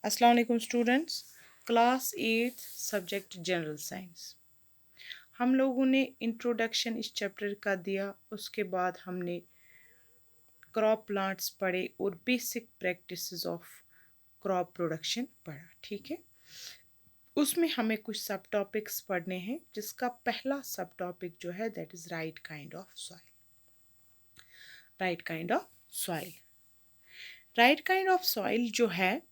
अस्सलाम वालेकुम students. Class 8 subject general science हम लोगों ने इंट्रोडक्शन इस चैप्टर का दिया। उसके बाद हमने क्रॉप प्लांट्स पढ़े और basic practices of crop production पढ़ा। ठीक है, उसमें हमें कुछ सब टॉपिक्स पढ़ने हैं, जिसका पहला सब टॉपिक जो है that is right kind of soil. Right kind of soil right kind of soil जो है,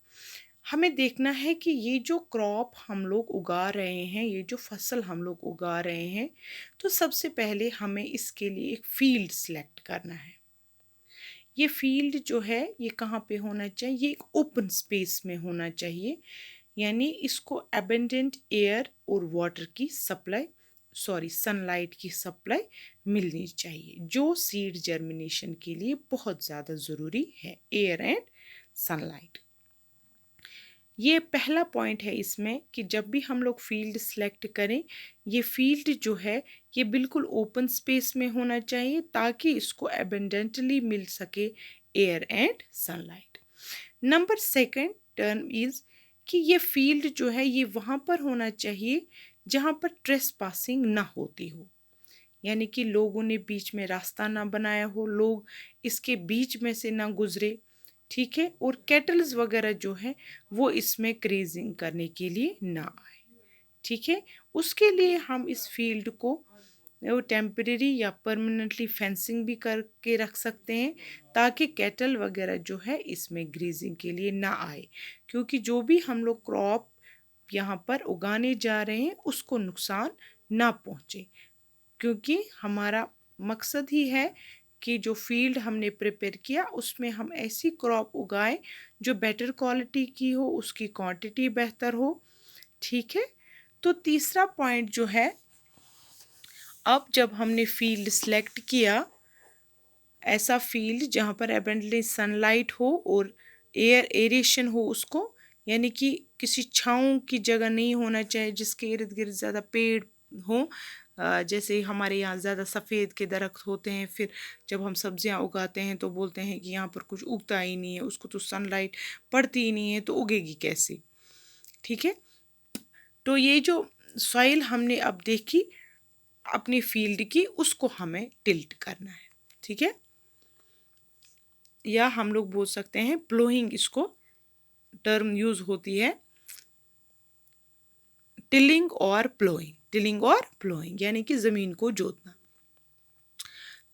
हमें देखना है कि ये जो क्रॉप हम लोग उगा रहे हैं, ये जो फसल हम लोग उगा रहे हैं, तो सबसे पहले हमें इसके लिए एक फील्ड सेलेक्ट करना है। ये फील्ड जो है ये कहाँ पे होना चाहिए? ये एक ओपन स्पेस में होना चाहिए, यानी इसको एबंडेंट एयर और वाटर की सप्लाई सनलाइट की सप्लाई मिलनी चाहिए, जो सीड जर्मिनेशन के लिए बहुत ज़्यादा ज़रूरी है, एयर एंड सनलाइट। ये पहला पॉइंट है इसमें कि जब भी हम लोग फील्ड सेलेक्ट करें, ये फील्ड जो है ये बिल्कुल ओपन स्पेस में होना चाहिए, ताकि इसको एबंडेंटली मिल सके air and sunlight. Number second term is कि ये फील्ड जो है ये वहाँ पर होना चाहिए जहाँ पर ट्रेस पासिंग ना होती हो, यानी कि लोगों ने बीच में रास्ता ना बनाया हो, लोग इसके बीच में से ना गुजरे। ठीक है, और कैटल्स वगैरह जो है वो इसमें ग्रेजिंग करने के लिए ना आए। ठीक है, उसके लिए हम इस फील्ड को वो टेम्परेरी या परमानेंटली फेंसिंग भी करके रख सकते हैं, ताकि कैटल वगैरह जो है इसमें ग्रेजिंग के लिए ना आए, क्योंकि जो भी हम लोग क्रॉप यहाँ पर उगाने जा रहे हैं उसको नुकसान ना पहुँचे, क्योंकि हमारा मकसद ही है कि जो फील्ड हमने प्रिपेयर किया उसमें हम ऐसी क्रॉप उगाएं जो बेटर क्वालिटी की हो, उसकी क्वांटिटी बेहतर हो। ठीक है, तो तीसरा पॉइंट जो है, अब जब हमने फील्ड सेलेक्ट किया, ऐसा फील्ड जहाँ पर एबंडेंटली सनलाइट हो और एरेशन हो उसको, यानी कि किसी छाँव की जगह नहीं होना चाहिए जिसके इर्द गिर्द ज़्यादा पेड़ हों। जैसे हमारे यहाँ ज़्यादा सफ़ेद के दरख्त होते हैं, फिर जब हम सब्जियाँ उगाते हैं तो बोलते हैं कि यहाँ पर कुछ उगता ही नहीं है, उसको तो सनलाइट पड़ती ही नहीं है, तो उगेगी कैसे? ठीक है, तो ये जो सॉइल हमने अब देखी अपनी फील्ड की, उसको हमें टिल्ट करना है। ठीक है, या हम लोग बोल सकते हैं प्लोइंग, इसको टर्म यूज होती है, टिलिंग और प्लोइंग यानी कि ज़मीन को जोतना।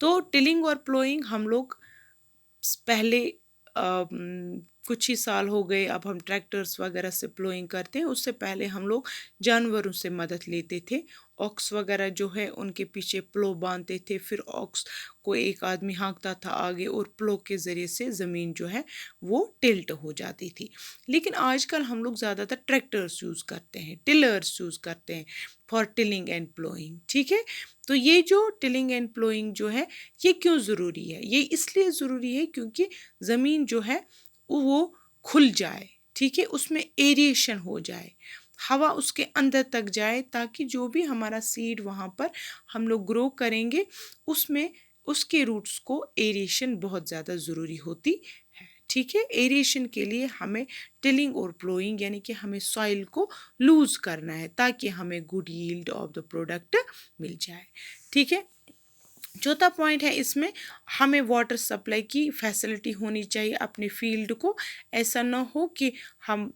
तो टिलिंग और प्लोइंग हम लोग पहले कुछ ही साल हो गए, अब हम ट्रैक्टर्स वगैरह से प्लोइंग करते हैं। उससे पहले हम लोग जानवरों से मदद लेते थे, ऑक्स वगैरह जो है उनके पीछे प्लो बांधते थे, फिर ऑक्स को एक आदमी हाँकता था आगे और प्लो के ज़रिए से ज़मीन जो है वो टिल्ट हो जाती थी। लेकिन आजकल हम लोग ज़्यादातर ट्रैक्टर्स यूज़ करते हैं, टिलर्स यूज़ करते हैं फॉर टिलिंग एंड प्लोइंग। ठीक है, तो ये जो टिलिंग एंड प्लोइंग जो है ये क्यों ज़रूरी है? ये इसलिए ज़रूरी है क्योंकि ज़मीन जो है वो खुल जाए। ठीक है, उसमें एरिएशन हो जाए, हवा उसके अंदर तक जाए, ताकि जो भी हमारा सीड वहाँ पर हम लोग ग्रो करेंगे उसमें उसके रूट्स को एरिएशन बहुत ज़्यादा ज़रूरी होती है। ठीक है, एरिएशन के लिए हमें टिलिंग और प्लोइंग यानी कि हमें सॉइल को लूज करना है, ताकि हमें good yield of the product मिल जाए। ठीक है, चौथा पॉइंट है इसमें, हमें वाटर सप्लाई की फैसिलिटी होनी चाहिए अपने फील्ड को। ऐसा ना हो कि हम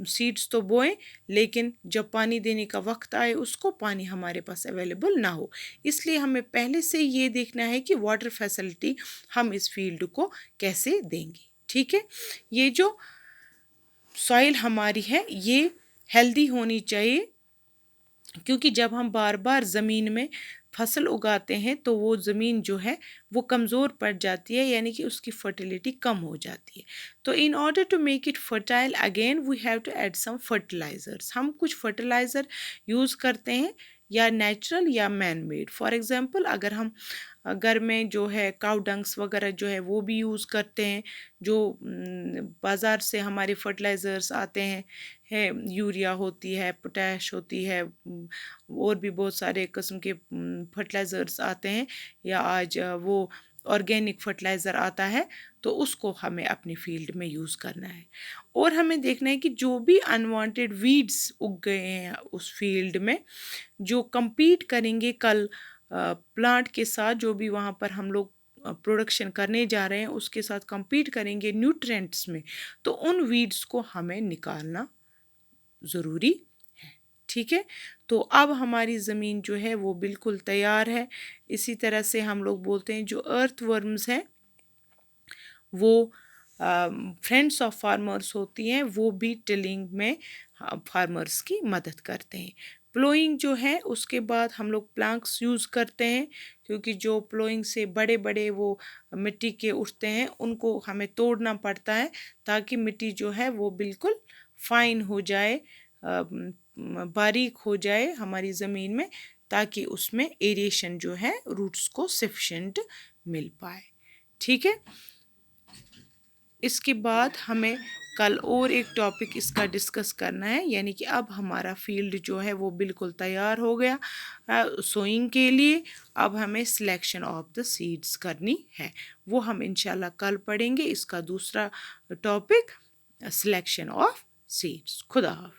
सीड्स तो बोएं लेकिन जब पानी देने का वक्त आए उसको पानी हमारे पास अवेलेबल ना हो। इसलिए हमें पहले से ये देखना है कि वाटर फैसिलिटी हम इस फील्ड को कैसे देंगे। ठीक है, ये जो सॉइल हमारी है ये हेल्दी होनी चाहिए, क्योंकि जब हम बार बार ज़मीन में फसल उगाते हैं तो वो ज़मीन जो है वो कमज़ोर पड़ जाती है, यानी कि उसकी फर्टिलिटी कम हो जाती है। तो in order to make it fertile again we have to add some fertilisers. हम कुछ फर्टिलाइज़र यूज़ करते हैं, या नेचुरल या मैन मेड। फॉर एग्ज़ाम्पल, अगर हम घर में जो है काउ डंग्स वगैरह जो है वो भी यूज़ करते हैं, जो बाज़ार से हमारे फर्टिलाइज़र्स आते हैं, यूरिया होती है, पोटैश होती है, और भी बहुत सारे किस्म के फर्टिलाइज़र्स आते हैं, या आज वो ऑर्गेनिक फर्टिलाइज़र आता है तो उसको हमें अपनी फील्ड में यूज़ करना है। और हमें देखना है कि जो भी अनवांटेड वीड्स उग गए हैं उस फील्ड में, जो compete करेंगे कल प्लांट के साथ, जो भी वहाँ पर हम लोग प्रोडक्शन करने जा रहे हैं उसके साथ compete करेंगे न्यूट्रिएंट्स में, तो उन वीड्स को हमें निकालना ज़रूरी है। ठीक है, तो अब हमारी ज़मीन जो है वो बिल्कुल तैयार है। इसी तरह से हम लोग बोलते हैं जो अर्थवर्म्स हैं वो फ्रेंड्स ऑफ फार्मर्स होती हैं, वो भी टिलिंग में फार्मर्स की मदद करते हैं। प्लोइंग जो है उसके बाद हम लोग प्लैंक्स यूज़ करते हैं, क्योंकि जो प्लोइंग से बड़े बड़े वो मिट्टी के उठते हैं उनको हमें तोड़ना पड़ता है ताकि मिट्टी जो है वो बिल्कुल फाइन हो जाए, बारीक हो जाए हमारी ज़मीन में, ताकि उसमें एरिएशन जो है रूट्स को सफिशेंट मिल पाए। ठीक है, इसके बाद हमें कल और एक टॉपिक इसका डिस्कस करना है, यानी कि अब हमारा फील्ड जो है वो बिल्कुल तैयार हो गया सोइंग के लिए। अब हमें सिलेक्शन ऑफ द सीड्स करनी है, वो हम इंशाल्लाह कल पढ़ेंगे। इसका दूसरा टॉपिक सिलेक्शन ऑफ सीड्स। खुदा हाफ़िज़।